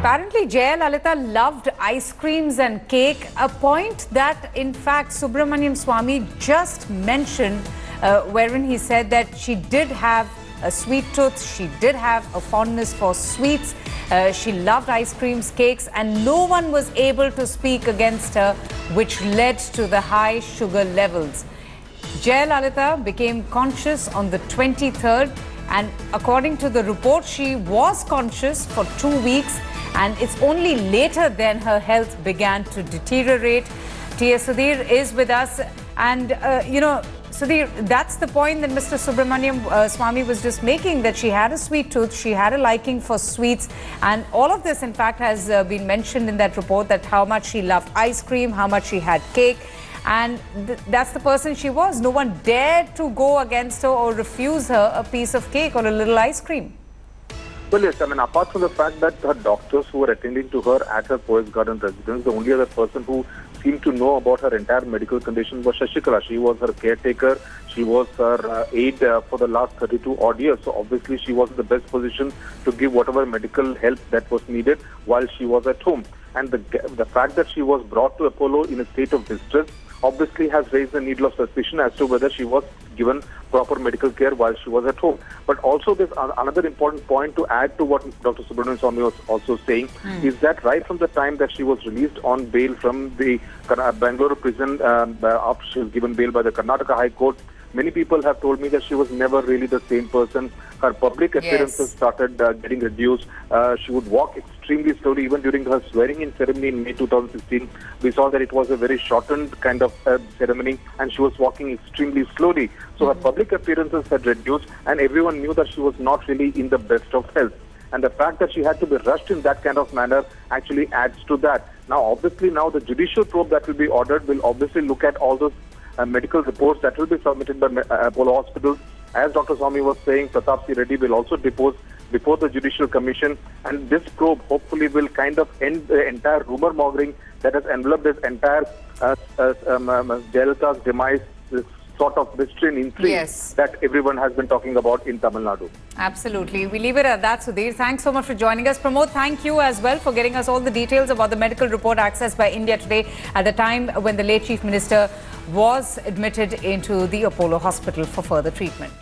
Apparently, Jayalalithaa loved ice creams and cake, a point that, in fact, Subramanian Swami just mentioned, wherein he said that she did have a sweet tooth, she did have a fondness for sweets, she loved ice creams, cakes, and no one was able to speak against her, which led to the high sugar levels. Jayalalithaa became conscious on the 23rd, and according to the report, she was conscious for 2 weeks, and it's only later then her health began to deteriorate. T.S. Sudhir is with us, and Sudhir, that's the point that Mr. Subramanian Swami was just making, that she had a sweet tooth, she had a liking for sweets, and all of this in fact has been mentioned in that report, that how much she loved ice cream, how much she had cake, and that's the person she was. No one dared to go against her or refuse her a piece of cake or a little ice cream. Well, yes, I mean, apart from the fact that her doctors who were attending to her at her Poets Garden residence, the only other person who seemed to know about her entire medical condition was Shashikala. She was her caretaker. She was her aide for the last 32 odd years. So obviously she was in the best position to give whatever medical help that was needed while she was at home. And the fact that she was brought to Apollo in a state of distress obviously has raised the needle of suspicion as to whether she was given proper medical care while she was at home. But also there's another important point to add to what Dr. Subramanian Swami was also saying, is that right from the time that she was released on bail from the Bangalore prison, after she was given bail by the Karnataka High Court, many people have told me that she was never really the same person. Her public appearances started getting reduced. She would walk extremely slowly. Even during her swearing-in ceremony in May 2016, we saw that it was a very shortened kind of ceremony, and she was walking extremely slowly. So her public appearances had reduced, and everyone knew that she was not really in the best of health. And the fact that she had to be rushed in that kind of manner actually adds to that. Now, obviously, now the judicial probe that will be ordered will obviously look at all those medical reports that will be submitted by Apollo Hospitals. As Dr. Swami was saying, Pratap C. Reddy will also depose before the Judicial Commission, and this probe hopefully will kind of end the entire rumor mongering that has enveloped this entire Jayalalitha's demise, this sort of mystery and intrigue that everyone has been talking about in Tamil Nadu. Absolutely. We leave it at that, Sudhir. Thanks so much for joining us. Pramod, thank you as well for getting us all the details about the medical report accessed by India Today at the time when the late Chief Minister was admitted into the Apollo Hospital for further treatment.